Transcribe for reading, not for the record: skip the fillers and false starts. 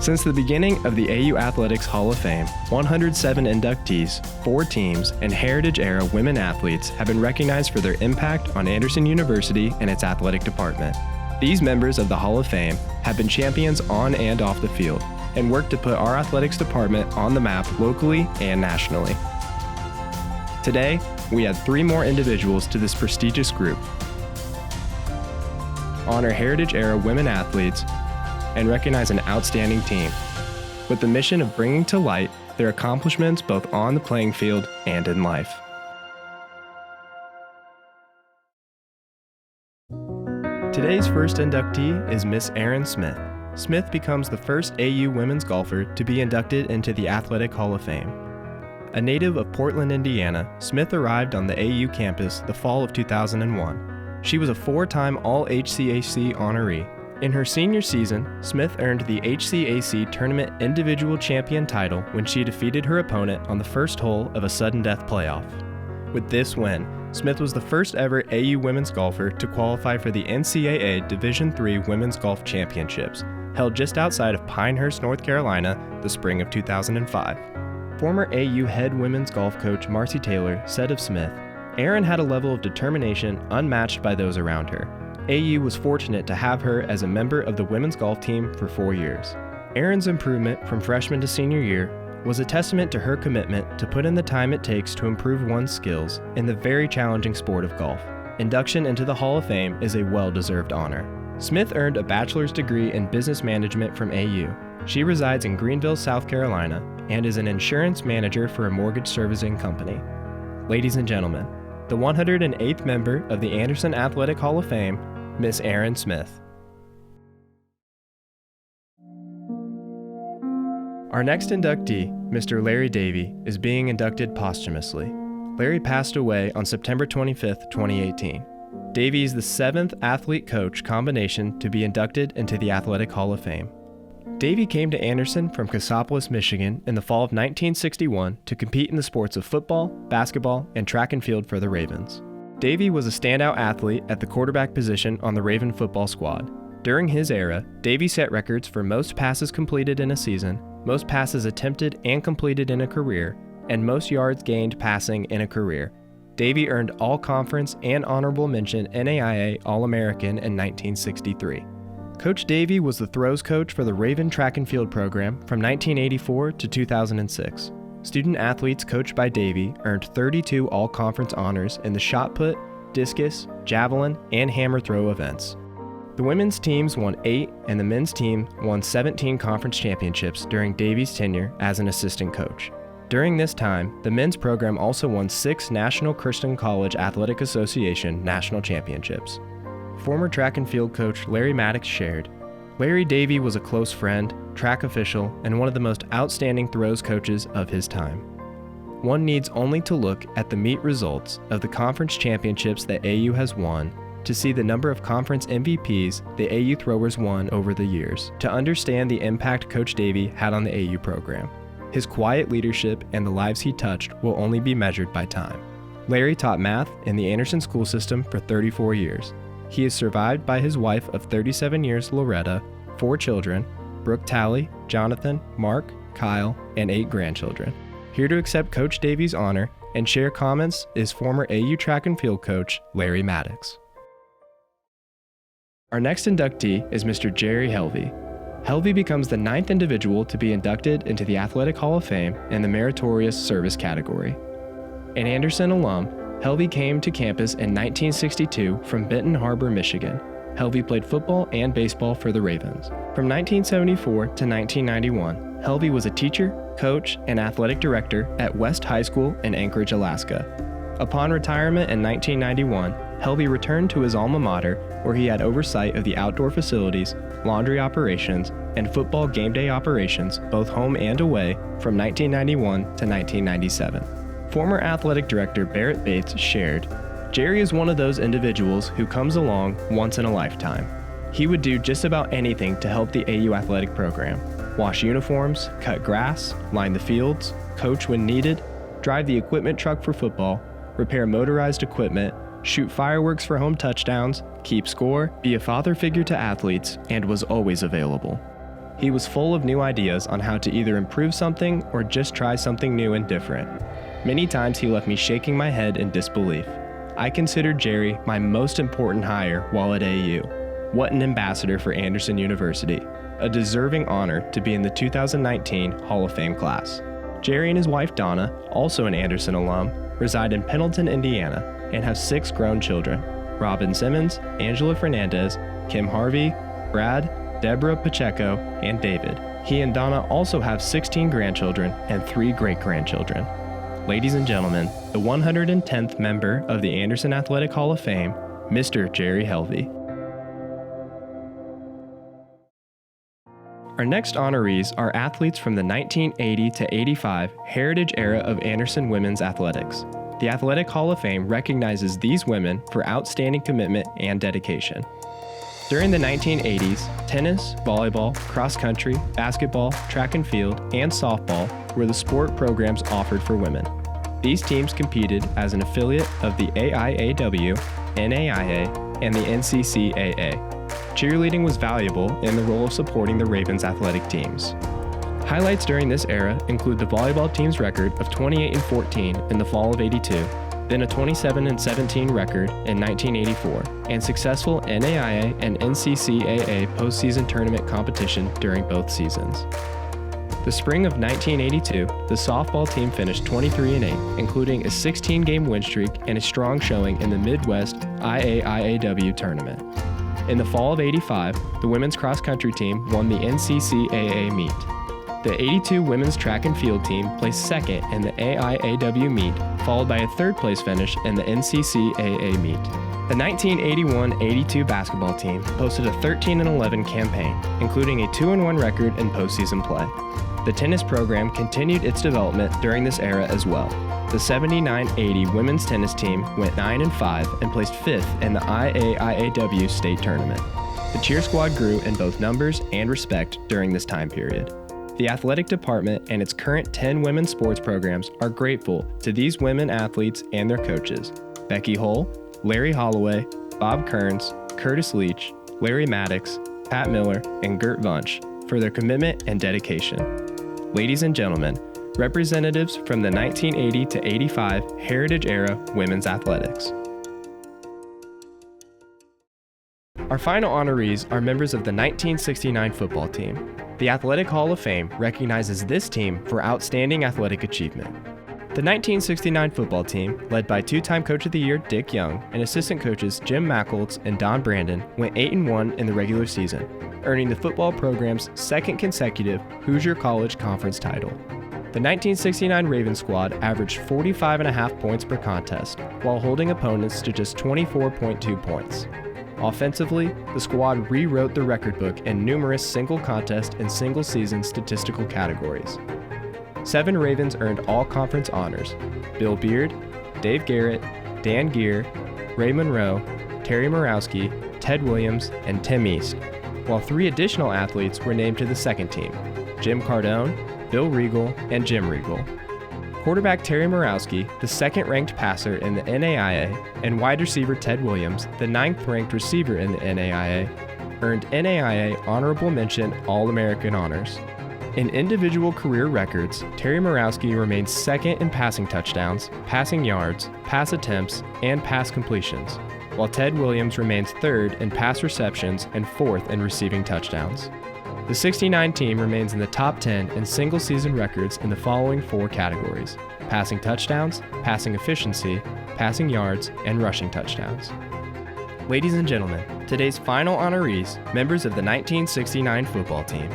Since the beginning of the AU Athletics Hall of Fame, 107 inductees, 4 teams, and Heritage-era women athletes have been recognized for their impact on Anderson University and its athletic department. These members of the Hall of Fame have been champions on and off the field and worked to put our athletics department on the map locally and nationally. Today, we add 3 more individuals to this prestigious group. Honor Heritage-era women athletes and recognize an outstanding team, with the mission of bringing to light their accomplishments both on the playing field and in life. Today's first inductee is Miss Erin Smith. Smith becomes the first AU women's golfer to be inducted into the Athletic Hall of Fame. A native of Portland, Indiana, Smith arrived on the AU campus the fall of 2001. She was a 4-time All-HCAC honoree. In her senior season, Smith earned the HCAC Tournament Individual Champion title when she defeated her opponent on the first hole of a sudden death playoff. With this win, Smith was the first ever AU women's golfer to qualify for the NCAA Division III Women's Golf Championships, held just outside of Pinehurst, North Carolina, the spring of 2005. Former AU head women's golf coach Marcy Taylor said of Smith, "Erin had a level of determination unmatched by those around her. AU was fortunate to have her as a member of the women's golf team for 4 years. Erin's improvement from freshman to senior year was a testament to her commitment to put in the time it takes to improve one's skills in the very challenging sport of golf. Induction into the Hall of Fame is a well-deserved honor." Smith earned a bachelor's degree in business management from AU. She resides in Greenville, South Carolina, and is an insurance manager for a mortgage servicing company. Ladies and gentlemen, the 108th member of the Anderson Athletic Hall of Fame, Miss Erin Smith. Our next inductee, Mr. Larry Davey, is being inducted posthumously. Larry passed away on September 25, 2018. Davey is the 7th athlete coach combination to be inducted into the Athletic Hall of Fame. Davey came to Anderson from Cassopolis, Michigan in the fall of 1961 to compete in the sports of football, basketball, and track and field for the Ravens. Davey was a standout athlete at the quarterback position on the Raven football squad. During his era, Davey set records for most passes completed in a season, most passes attempted and completed in a career, and most yards gained passing in a career. Davey earned All-Conference and Honorable Mention NAIA All-American in 1963. Coach Davey was the throws coach for the Raven track and field program from 1984 to 2006. Student athletes coached by Davey earned 32 all-conference honors in the shot put, discus, javelin, and hammer throw events. The women's teams won 8 and the men's team won 17 conference championships during Davey's tenure as an assistant coach. During this time, the men's program also won 6 National Christian College Athletic Association national championships. Former track and field coach Larry Maddox shared, "Larry Davey was a close friend, track official, and one of the most outstanding throws coaches of his time. One needs only to look at the meet results of the conference championships that AU has won to see the number of conference MVPs the AU throwers won over the years, to understand the impact Coach Davey had on the AU program. His quiet leadership and the lives he touched will only be measured by time." Larry taught math in the Anderson school system for 34 years. He is survived by his wife of 37 years, Loretta, 4 children, Brooke Talley, Jonathan, Mark, Kyle, and 8 grandchildren. Here to accept Coach Davey's honor and share comments is former AU track and field coach Larry Maddox. Our next inductee is Mr. Jerry Helvey. Helvey becomes the 9th individual to be inducted into the Athletic Hall of Fame in the Meritorious Service category. An Anderson alum, Helvey came to campus in 1962 from Benton Harbor, Michigan. Helvey played football and baseball for the Ravens. From 1974 to 1991, Helvey was a teacher, coach, and athletic director at West High School in Anchorage, Alaska. Upon retirement in 1991, Helvey returned to his alma mater, where he had oversight of the outdoor facilities, laundry operations, and football game day operations, both home and away, from 1991 to 1997. Former athletic director Barrett Bates shared, "Jerry is one of those individuals who comes along once in a lifetime. He would do just about anything to help the AU athletic program. Wash uniforms, cut grass, line the fields, coach when needed, drive the equipment truck for football, repair motorized equipment, shoot fireworks for home touchdowns, keep score, be a father figure to athletes, and was always available." He was full of new ideas on how to either improve something or just try something new and different. Many times he left me shaking my head in disbelief. I considered Jerry my most important hire while at AU. What an ambassador for Anderson University, a deserving honor to be in the 2019 Hall of Fame class. Jerry and his wife Donna, also an Anderson alum, reside in Pendleton, Indiana, and have 6 grown children: Robin Simmons, Angela Fernandez, Kim Harvey, Brad, Deborah Pacheco, and David. He and Donna also have 16 grandchildren and 3 great-grandchildren. Ladies and gentlemen, the 110th member of the Anderson Athletic Hall of Fame, Mr. Jerry Helvey. Our next honorees are athletes from the 1980 to 85 Heritage Era of Anderson Women's Athletics. The Athletic Hall of Fame recognizes these women for outstanding commitment and dedication. During the 1980s, tennis, volleyball, cross country, basketball, track and field, and softball were the sport programs offered for women. These teams competed as an affiliate of the AIAW, NAIA, and the NCCAA. Cheerleading was valuable in the role of supporting the Ravens athletic teams. Highlights during this era include the volleyball team's record of 28-14 in the fall of '82, then a 27-17 record in 1984, and successful NAIA and NCCAA postseason tournament competition during both seasons. The spring of 1982, the softball team finished 23-8, including a 16-game win streak and a strong showing in the Midwest IAIAW tournament. In the fall of '85, the women's cross-country team won the NCCAA meet. The '82 women's track and field team placed second in the AIAW meet, followed by a third-place finish in the NCCAA meet. The 1981-82 basketball team posted a 13-11 campaign, including a 2-1 record in postseason play. The tennis program continued its development during this era as well. The 79-80 women's tennis team went 9-5 and placed 5th in the IAIAW state tournament. The cheer squad grew in both numbers and respect during this time period. The athletic department and its current 10 women's sports programs are grateful to these women athletes and their coaches: Becky Hull, Larry Holloway, Bob Kearns, Curtis Leach, Larry Maddox, Pat Miller, and Gert Wunsch for their commitment and dedication. Ladies and gentlemen, representatives from the 1980 to 85 Heritage Era Women's Athletics. Our final honorees are members of the 1969 football team. The Athletic Hall of Fame recognizes this team for outstanding athletic achievement. The 1969 football team, led by 2-time Coach of the Year Dick Young and assistant coaches Jim Macholtz and Don Brandon, went 8-1 in the regular season, earning the football program's second consecutive Hoosier College Conference title. The 1969 Ravens squad averaged 45.5 points per contest, while holding opponents to just 24.2 points. Offensively, the squad rewrote the record book in numerous single contest and single season statistical categories. 7 Ravens earned all-conference honors: Bill Beard, Dave Garrett, Dan Geer, Ray Monroe, Terry Morawski, Ted Williams, and Tim East, while 3 additional athletes were named to the second team: Jim Cardone, Bill Regal, and Jim Regal. Quarterback Terry Morawski, the second-ranked passer in the NAIA, and wide receiver Ted Williams, the 9th-ranked receiver in the NAIA, earned NAIA Honorable Mention All-American honors. In individual career records, Terry Morawski remains second in passing touchdowns, passing yards, pass attempts, and pass completions, while Ted Williams remains third in pass receptions and fourth in receiving touchdowns. The 69 team remains in the top 10 in single-season records in the following 4 categories: passing touchdowns, passing efficiency, passing yards, and rushing touchdowns. Ladies and gentlemen, today's final honorees, members of the 1969 football team.